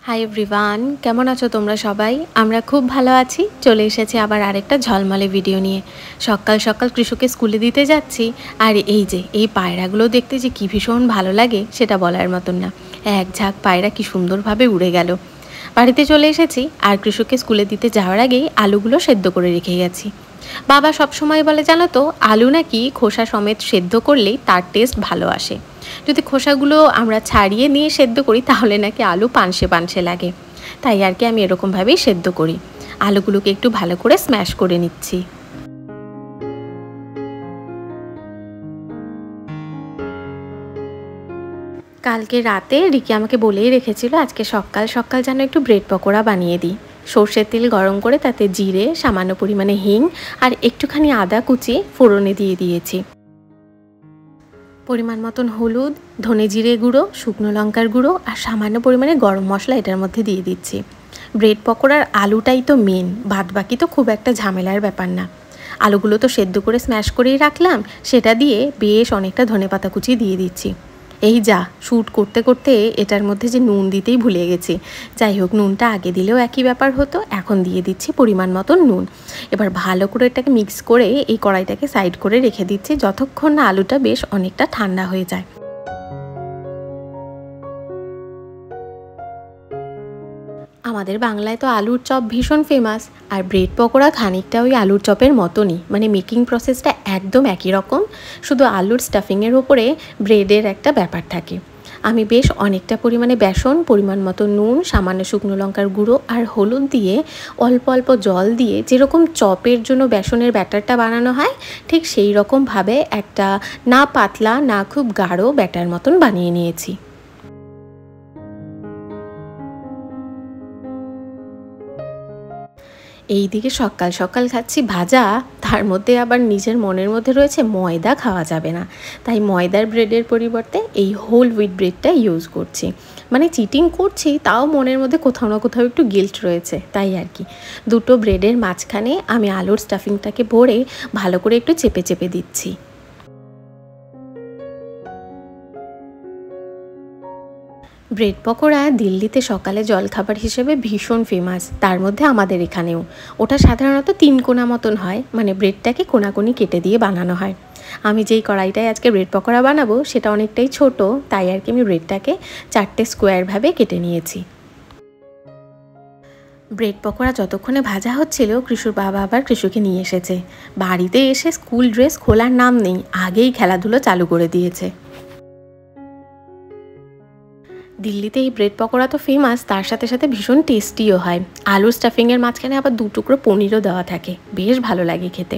Hi everyone, কেমন আছো তোমরা সবাই? আমরা খুব ভালো আছি। চলে এসেছি আবার আরেকটা ঝলমলে ভিডিও নিয়ে। সকাল সকাল কৃষককে স্কুলে দিতে যাচ্ছি, আর এই পায়রাগুলো দেখতে যে কী ভীষণ ভালো লাগে সেটা বলার মতন না। এক ঝাঁক পায়রা কি সুন্দরভাবে উড়ে গেল। বাড়িতে চলে এসেছি, আর কৃষককে স্কুলে দিতে যাওয়ার আগেই আলুগুলো সেদ্ধ করে রেখে গেছি। বাবা সবসময় বলে, জানো তো, আলু নাকি খোসা সমেত সেদ্ধ করলেই তার টেস্ট ভালো আসে। যদি খোসাগুলো আমরা ছাড়িয়ে নিয়ে সেদ্ধ করি তাহলে নাকি আলু পানসে পানসে লাগে। তাই আর কি আমি এরকমভাবেই সেদ্ধ করি। আলুগুলোকে একটু ভালো করে স্ম্যাশ করে নিচ্ছি। কালকে রাতে রিকি আমাকে বলেই রেখেছিল আজকে সকাল সকাল যেন একটু ব্রেড পকোড়া বানিয়ে দিই। সর্ষের তেল গরম করে তাতে জিরে, সামান্য পরিমাণে হিং আর একটুখানি আদা কুচিয়ে ফোড়নে দিয়ে দিয়েছি। পরিমাণ মতন হলুদ, ধনে জিরে গুঁড়ো, শুকনো লঙ্কার গুঁড়ো আর সামান্য পরিমাণে গরম মশলা এটার মধ্যে দিয়ে দিচ্ছি। ব্রেড পকোড়ার আলুটাই তো মেন, বাদ বাকি তো খুব একটা ঝামেলার ব্যাপার না। আলুগুলো তো সেদ্ধ করে স্ম্যাশ করেই রাখলাম, সেটা দিয়ে বেশ অনেকটা ধনেপাতা কুচি দিয়ে দিচ্ছি। এই যা শ্যুট করতে করতে এটার মধ্যে যে নুন দিতেই ভুলে গেছি। যাই হোক, নুনটা আগে দিলেও একই ব্যাপার হতো, এখন দিয়ে দিচ্ছি পরিমাণ মতন নুন। এবার ভালো করে এটাকে মিক্স করে এই কড়াইটাকে সাইড করে রেখে দিচ্ছি যতক্ষণ না আলুটা বেশ অনেকটা ঠান্ডা হয়ে যায়। আমাদের বাংলায় তো আলুর চপ ভীষণ ফেমাস, আর ব্রেড পকোড়া খানিকটা ওই আলুর চপের মতনই, মানে মেকিং প্রসেসটা একদম একই রকম, শুধু আলুর স্টাফিংয়ের ওপরে ব্রেডের একটা ব্যাপার থাকে। আমি বেশ অনেকটা পরিমাণে বেসন, পরিমাণ মতো নুন, সামান্য শুকনো লঙ্কার গুঁড়ো আর হলুদ দিয়ে অল্প অল্প জল দিয়ে যেরকম চপের জন্য বেসনের ব্যাটারটা বানানো হয় ঠিক সেই রকমভাবে একটা না পাতলা না খুব গাঢ় ব্যাটার মতন বানিয়ে নিয়েছি। এই দিকে সকাল সকাল খাচ্ছি ভাজা, তার মধ্যে আবার নিজের মনের মধ্যে রয়েছে ময়দা খাওয়া যাবে না, তাই ময়দার ব্রেডের পরিবর্তে এই হোল হুইট ব্রেডটা ইউজ করছি। মানে চিটিং করছি, তাও মনের মধ্যে কোথাও না কোথাও একটু গিল্ট রয়েছে, তাই আর কি। দুটো ব্রেডের মাঝখানে আমি আলুর স্টাফিংটাকে ভরে ভালো করে একটু চেপে চেপে দিচ্ছি। ব্রেড পকোড়া দিল্লিতে সকালে জলখাবার হিসেবে ভীষণ ফেমাস, তার মধ্যে আমাদের এখানেও। ওটা সাধারণত 3 কোনা মতন হয়, মানে ব্রেডটাকে কোনাকুনি কেটে দিয়ে বানানো হয়। আমি যেই কড়াইটায় আজকে ব্রেড পকোড়া বানাবো সেটা অনেকটাই ছোট, তাই আর কি আমি ব্রেডটাকে 4টে স্কোয়ারভাবে কেটে নিয়েছি। ব্রেড পকোড়া যতক্ষণে ভাজা হচ্ছিল কৃষুর বাবা আবার কৃষুকে নিয়ে এসেছে। বাড়িতে এসে স্কুল ড্রেস খোলার নাম নেই, আগেই খেলাধুলো চালু করে দিয়েছে। দিল্লিতে এই ব্রেড পকোড়া তো ফেমাস, তার সাথে সাথে ভীষণ টেস্টিও হয়। আলুর স্টাফিংয়ের মাঝখানে আবার 2 টুকরো পনিরও দেওয়া থাকে, বেশ ভালো লাগে খেতে।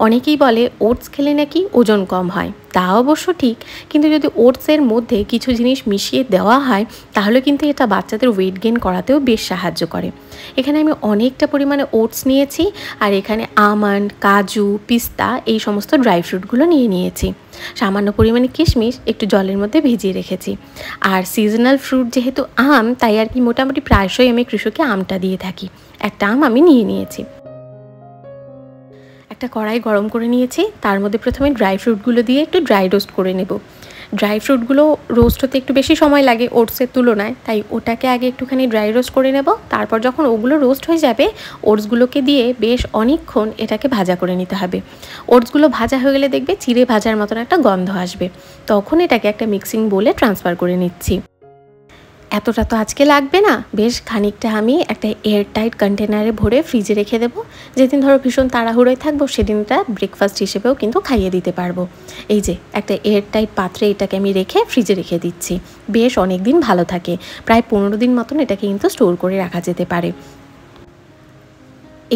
অনেকেই বলে ওটস খেলে নাকি ওজন কম হয়, তা অবশ্য ঠিক, কিন্তু যদি ওটসের মধ্যে কিছু জিনিস মিশিয়ে দেওয়া হয় তাহলে কিন্তু এটা বাচ্চাদের ওয়েট গেইন করাতেও বেশ সাহায্য করে। এখানে আমি অনেকটা পরিমাণে ওটস নিয়েছি, আর এখানে আমন্ড, কাজু, পিস্তা এই সমস্ত ড্রাই ফ্রুটগুলো নিয়েছি। সামান্য পরিমাণে কিশমিশ একটু জলের মধ্যে ভিজিয়ে রেখেছি। আর সিজনাল ফ্রুট যেহেতু আম, তাই আর কি মোটামুটি প্রায়শই আমি কৃষককে আমটা দিয়ে থাকি। একটা আম আমি নিয়েছি। একটা কড়াই গরম করে নিয়েছি, তার মধ্যে প্রথমে ড্রাই ফ্রুটগুলো দিয়ে একটু ড্রাই রোস্ট করে নেব। ড্রাই ফ্রুটগুলো রোস্ট হতে একটু বেশি সময় লাগে ওটসের তুলনায়, তাই ওটাকে আগে একটুখানি ড্রাই রোস্ট করে নেব। তারপর যখন ওগুলো রোস্ট হয়ে যাবে ওটসগুলোকে দিয়ে বেশ অনেকক্ষণ এটাকে ভাজা করে নিতে হবে। ওটসগুলো ভাজা হয়ে গেলে দেখবে চিড়ে ভাজার মতন একটা গন্ধ আসবে, তখন এটাকে একটা মিক্সিং বোলে ট্রান্সফার করে নিচ্ছি। এতটা তো আজকে লাগবে না, বেশ খানিকটা আমি একটা এয়ার টাইট কন্টেনারে ভরে ফ্রিজে রেখে দেবো। যেদিন ধরো ভীষণ তাড়াহুড়োয় থাকবো সেদিনটা ব্রেকফাস্ট হিসেবেও কিন্তু খাইয়ে দিতে পারবো। এই যে একটা এয়ার টাইট পাত্রে এটাকে আমি রেখে ফ্রিজে রেখে দিচ্ছি, বেশ অনেক দিন ভালো থাকে, প্রায় 15 দিন মতন এটাকে কিন্তু স্টোর করে রাখা যেতে পারে।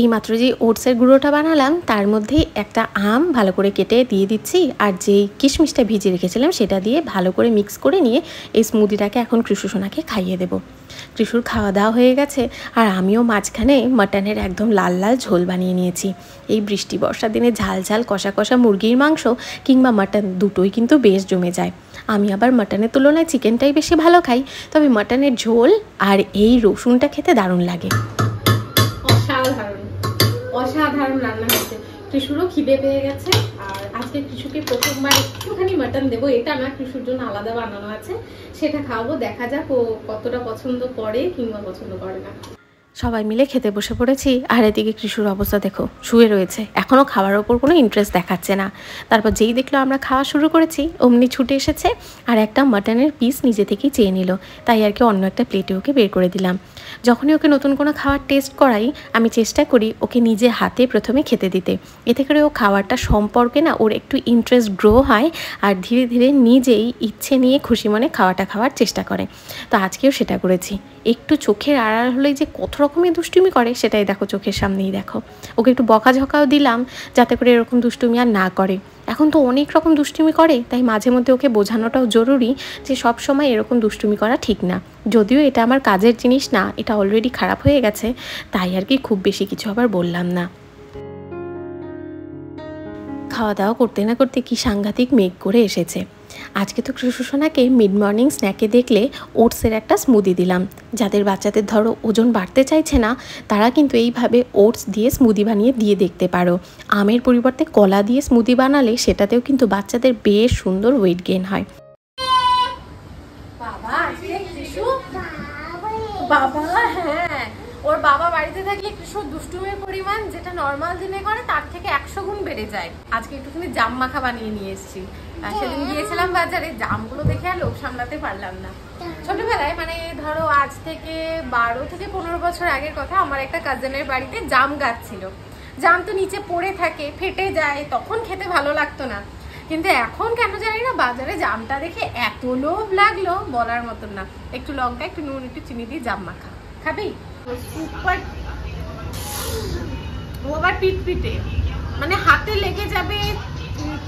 এই মাত্র যে ওটসের গুঁড়োটা বানালাম তার মধ্যেই একটা আম ভালো করে কেটে দিয়ে দিচ্ছি, আর যেই কিশমিশটা ভিজিয়ে রেখেছিলাম সেটা দিয়ে ভালো করে মিক্স করে নিয়ে এই স্মুদিটাকে এখন কৃষু সোনাকে খাইয়ে দেবো। কৃষুর খাওয়া দাওয়া হয়ে গেছে, আর আমিও মাঝখানে মাটনের একদম লাল লাল ঝোল বানিয়ে নিয়েছি। এই বৃষ্টি বর্ষার দিনে ঝাল ঝাল কষা কষা মুরগির মাংস কিংবা মাটন দুটোই কিন্তু বেশ জমে যায়। আমি আবার মাটনের তুলনায় চিকেনটাই বেশি ভালো খাই, তবে মাটনের ঝোল আর এই রসুনটা খেতে দারুণ লাগে। অসাধারণ অসাধারণ রান্না হয়েছে। ত্রিশুরও খিদে পেয়ে গেছে। আর আজকে ত্রিশুকে প্রথমবার একটুখানি মাটন দেবো, এটা না ত্রিশুর জন্য আলাদা বানানো আছে, সেটা খাওয়াবো। দেখা যাক ও কতটা পছন্দ করে কিংবা পছন্দ করে না। সবাই মিলে খেতে বসে পড়েছি। আর এদিকে কৃষুর অবস্থা দেখো, শুয়ে রয়েছে, এখনও খাওয়ার ওপর কোনো ইন্টারেস্ট দেখাচ্ছে না। তারপর যেই দেখলো আমরা খাওয়া শুরু করেছি অমনি ছুটে এসেছে আর একটা মাটনের পিস নিজে থেকেই চেয়ে নিল। তাই আর কি অন্য একটা প্লেটে ওকে বের করে দিলাম। যখনই ওকে নতুন কোনো খাবার টেস্ট করাই আমি চেষ্টা করি ওকে নিজে হাতে প্রথমে খেতে দিতে। এতে করে ও খাবারটা সম্পর্কে না ওর একটু ইন্টারেস্ট গ্রো হয় আর ধীরে ধীরে নিজেই ইচ্ছে নিয়ে খুশি মনে খাওয়াটা খাওয়ার চেষ্টা করে। তো আজকেও সেটা করেছি। একটু চোখের আড়াল হলেই যে কত রকমের দুষ্টুমি করে সেটাই দেখো, চোখের সামনেই দেখো। ওকে একটু বকাঝকাও দিলাম যাতে করে এরকম দুষ্টুমি আর না করে। এখন তো অনেক রকম দুষ্টুমি করে, তাই মাঝে মধ্যে ওকে বোঝানোটাও জরুরি যে সব সময় এরকম দুষ্টুমি করা ঠিক না। যদিও এটা আমার কাজের জিনিস না, এটা অলরেডি খারাপ হয়ে গেছে, তাই আর কি খুব বেশি কিছু আবার বললাম না। খাওয়া দাওয়া করতে না করতে কি সাংঘাতিক মেঘ করে এসেছে। আজকে তো কৃষুসোনাকে মিড মর্নিং স্ন্যাকে দেখলে ওটসের একটা স্মুদি দিলাম। যাদের বাচ্চাদের ধরো ওজন বাড়তে চাইছে না তারা কিন্তু এইভাবে ওটস দিয়ে স্মুদি বানিয়ে দিয়ে দেখতে পারো। আমের পরিবর্তে কলা দিয়ে স্মুদি বানালে সেটাতেও কিন্তু বাচ্চাদের বেশ সুন্দর ওয়েট গেইন হয়। বাবা হ্যাঁ, ওর বাবা বাড়িতে থাকলে কৃষক দুষ্টুমির পরিমাণ যেটা নর্মাল দিনে করে তার থেকে 100 গুণ বেড়ে যায়। আজকে একটুখানি জাম মাখা বানিয়ে নিয়ে এসেছি। সেদিন গিয়েছিলাম বাজারে, জামগুলো দেখে আর লোভ সামলাতে পারলাম না। ছোটবেলায় মানে ধরো আজ থেকে 12 থেকে 15 বছর আগের কথা, আমার একটা কাজিনের বাড়িতে জাম গাছ ছিল। জাম তো নিচে পড়ে থাকে, ফেটে যায়, তখন খেতে ভালো লাগতো না। কিন্তু এখন কেন জানি না বাজারে জামটা দেখে এত লোভ লাগলো বলার মতন না। একটু লঙ্কা, একটু নুন, একটু চিনি দিয়ে জাম মাখা খাবি? সুপার। ও আবার পিটপিটে, মানে হাতে লেগে যাবে,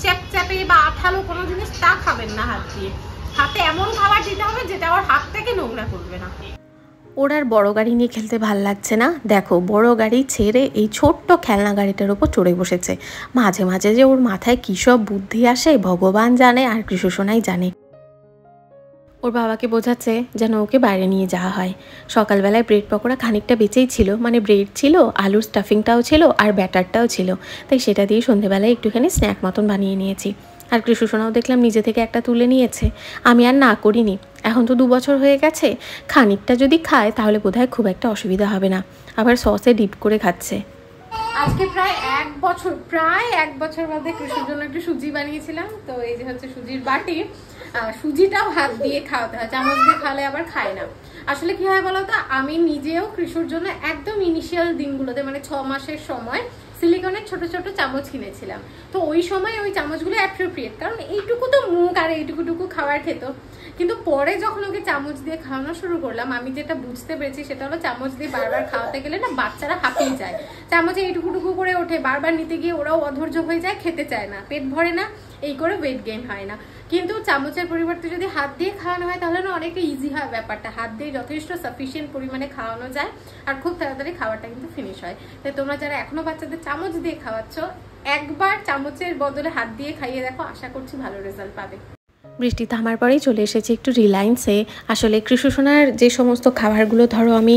চ্যাপচ্যাপে বা আঠালো কোনো জিনিস তা খাবেন না হাত দিয়ে। হাতে এমন খাবার দিতে হবে যেটা ওর হাতটাকে নোংরা করবে না। ওর আর বড় গাড়ি নিয়ে খেলতে ভাল লাগছে না। দেখো বড় গাড়ি ছেড়ে এই ছোট্ট খেলনা গাড়িটার উপর চড়ে বসেছে। মাঝে মাঝে যে ওর মাথায় কী সব বুদ্ধি আসে ভগবান জানে আর কৃষুসোনাই জানে। ওর বাবাকে বোঝাচ্ছে যেন ওকে বাইরে নিয়ে যাওয়া হয়। সকালবেলায় ব্রেড পকোড়া খানিকটা বেঁচেই ছিল, মানে ব্রেড ছিল, আলুর স্টাফিংটাও ছিল আর ব্যাটারটাও ছিল, তাই সেটা দিয়ে সন্ধেবেলায় একটুখানি স্ন্যাক মতন বানিয়ে নিয়েছি। আর কৃষুসোনাও দেখলাম নিজে থেকে একটা তুলে নিয়েছে। আমি আর না করিনি, এখন তো 2 বছর হয়ে গেছে, খানিকটা যদি খায় তাহলে বোধহয় খুব একটা অসুবিধা হবে না। আবার সসে ডিপ করে খাচ্ছে। আজকে প্রায় 1 বছর বাদে কৃষুর জন্য একটু সুজি বানিয়েছিলাম। তো এই যে হচ্ছে সুজির বাটি। সুজিটাও হাত দিয়ে খাওয়াতে হয়, চামচ দিয়ে খাওয়ালে আবার খায় না। আসলে কি হয় বলতো, আমি নিজেও কৃষুর জন্য একদম ইনিশিয়াল দিনগুলোতে মানে 6 মাসের সময় সিলিকনের ছোট ছোট চামচ কিনেছিলাম। তো ওই সময় ওই চামচগুলো অ্যাপ্রোপ্রিয়েট, কারণ এইটুকু তো মুখ আর এইটুকুটুকু খাবার খেত। কিন্তু পরে যখন ওকে চামচ দিয়ে খাওয়ানো শুরু করলাম আমি যেটা বুঝতে পেরেছি সেটা হলো চামচ দিয়ে বারবার খাওয়াতে গেলে না বাচ্চারা হাঁপিয়ে যায়। চামচে এইটুকুটুকু করে ওঠে, বারবার নিতে গিয়ে ওরাও অধৈর্য হয়ে যায়, খেতে চায় না, পেট ভরে না, এই করে ওয়েট গেইন হয় না। কিন্তু চামচের পরিবর্তে যদি হাত দিয়ে খাওয়ানো হয় তাহলে না অনেকটা ইজি হয় ব্যাপারটা। হাত দিয়ে যথেষ্ট সাফিসিয়েন্ট পরিমাণে খাওয়ানো যায় আর খুব তাড়াতাড়ি খাবারটা কিন্তু ফিনিশ হয়। তাই তোমরা যারা এখনো বাচ্চাদের চামচ দিয়ে খাওয়াচ্ছ একবার চামচের বদলে হাত দিয়ে খাইয়ে দেখো, আশা করছি ভালো রেজাল্ট পাবে। বৃষ্টি থামার পরেই চলে এসেছি একটু রিলায়েন্সে। আসলে কৃষুসোনার যে সমস্ত খাবারগুলো ধরো আমি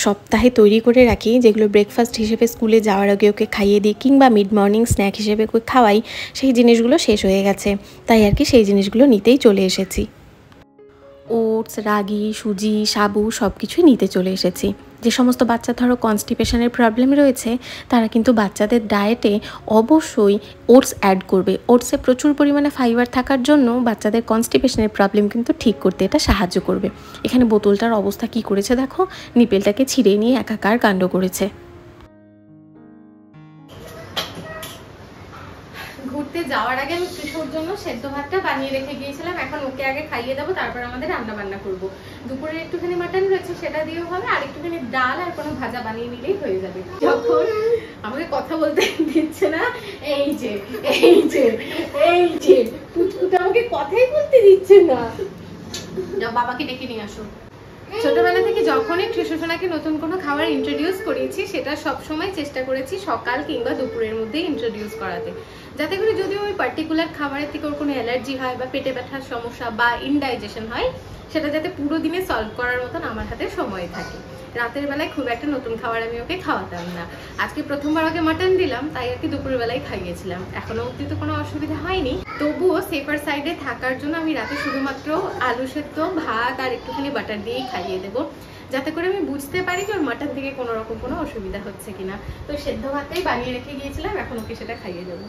সপ্তাহে তৈরি করে রাখি, যেগুলো ব্রেকফাস্ট হিসেবে স্কুলে যাওয়ার আগে ওকে খাইয়ে দিই কিংবা মিড মর্নিং স্ন্যাক হিসেবে ওকে খাওয়াই, সেই জিনিসগুলো শেষ হয়ে গেছে। তাই আর কি সেই জিনিসগুলো নিতেই চলে এসেছি। ওটস, রাগি, সুজি, সাবু সব কিছুই নিতে চলে এসেছি। যে সমস্ত বাচ্চা ধরো কনস্টিপেশনের প্রবলেম রয়েছে তারা কিন্তু বাচ্চাদের ডায়েটে অবশ্যই ওটস অ্যাড করবে। ওটসে প্রচুর পরিমাণে ফাইবার থাকার জন্য বাচ্চাদের কনস্টিপেশনের প্রবলেম কিন্তু ঠিক করতে এটা সাহায্য করবে। এখানে বোতলটার অবস্থা কি করেছে দেখো, নিপেলটাকে ছিঁড়ে নিয়ে একাকার কাণ্ড করেছে। ঘুরতে যাওয়ার আগে আমি কৃষুর জন্য সেদ্ধ ভাতটা বানিয়ে রেখে গিয়েছিলাম, এখন ওকে আগে খাইয়ে দেবো, তারপর আমাদের রান্না বান্না করবো। দুপুরে একটুখানি মাটন রয়েছে সেটা দিয়েও হবে, আর একটুখানি ডাল আর কোনো ভাজা বানিয়ে নিলেই হয়ে যাবে। যখন আমাকে কথা বলতে দিচ্ছে না, এই যে কুচকুটা আমাকে কথাই বলতে দিচ্ছে না। বাবাকে ডেকে নিয়ে আসো। ছোটবেলা থেকে যখনই কৃষুসোনাকে নতুন কোনো খাবার ইন্ট্রোডিউস করেছি সেটা সবসময় চেষ্টা করেছি সকাল কিংবা দুপুরের মধ্যে ইন্ট্রোডিউস করাতে, যাতে করে যদি ওই পার্টিকুলার খাবারের থেকে ওর কোনো অ্যালার্জি হয় বা পেটে ব্যথার সমস্যা বা ইনডাইজেশন হয় সেটা যাতে পুরো দিনে সলভ করার মতন আমার হাতে সময় থাকে। রাতের বেলায় খুব একটা নতুন খাবার আমি ওকে খাওয়াতাম না। আজকে প্রথমবার ওকে মাটন দিলাম, তাই আর কি দুপুর বেলায় খাইয়েছিলাম। এখনো অবধি তো কোনো অসুবিধা হয়নি, তবুও সেফার সাইডে থাকার জন্য আমি রাতে শুধুমাত্র আলু সেদ্ধ, ভাত আর একটুখানি বাটার দিয়েই খাইয়ে দেবো, যাতে করে আমি বুঝতে পারি যে ওর মাটন থেকে কোনো রকম কোনো অসুবিধা হচ্ছে কিনা। তো সেদ্ধ ভাতটাই বানিয়ে রেখে গিয়েছিলাম, এখন ওকে সেটা খাইয়ে দেবো।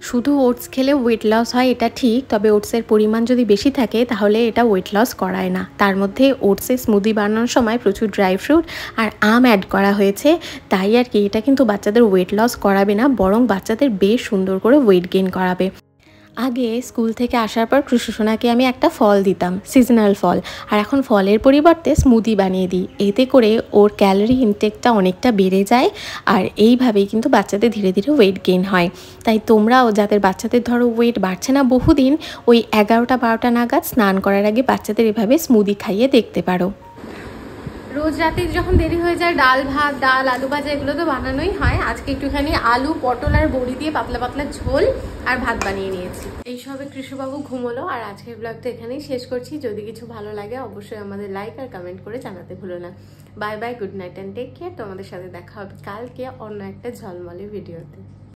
শুধু ওটস খেলে ওয়েট লস হয় এটা ঠিক, তবে ওটসের পরিমাণ যদি বেশি থাকে তাহলে এটা ওয়েট লস করায় না। তার মধ্যে ওটসের স্মুদি বানানোর সময় প্রচুর ড্রাই ফ্রুট আর আম অ্যাড করা হয়েছে, তাই আর কি এটা কিন্তু বাচ্চাদের ওয়েট লস করাবে না, বরং বাচ্চাদের বেশ সুন্দর করে ওয়েট গেইন করাবে। আগে স্কুল থেকে আসার পর কৃষ্ণসোনাকে আমি একটা ফল দিতাম, সিজনাল ফল, আর এখন ফলের পরিবর্তে স্মুদি বানিয়ে দিই। এতে করে ওর ক্যালোরি ইনটেকটা অনেকটা বেড়ে যায়, আর এইভাবেই কিন্তু বাচ্চাদের ধীরে ধীরে ওয়েট গেইন হয়। তাই তোমরাও যাদের বাচ্চাদের ধরো ওয়েট বাড়ছে না বহুদিন, ওই 11টা-12টা নাগাদ স্নান করার আগে বাচ্চাদের এভাবে স্মুদি খাইয়ে দেখতে পারো। রোজ রাতে যখন দেরি হয়ে যায় ডাল ভাত, ডাল আলু ভাজা এগুলো তো বানানোই হয়। আজকে একটুখানি আলু পটল আর বড়ি দিয়ে পাতলা পাতলা ঝোল আর ভাত বানিয়ে নিয়েছি। এইসবে কৃষ্ণবাবু ঘুমোলো, আর আজকের ব্লগটা এখানেই শেষ করছি। যদি কিছু ভালো লাগে অবশ্যই আমাদের লাইক আর কমেন্ট করে জানাতে ভুলো না। Bye bye, good night and take care. তোমাদের সাথে দেখা হবে কালকে অন্য একটা ঝলমলে ভিডিওতে।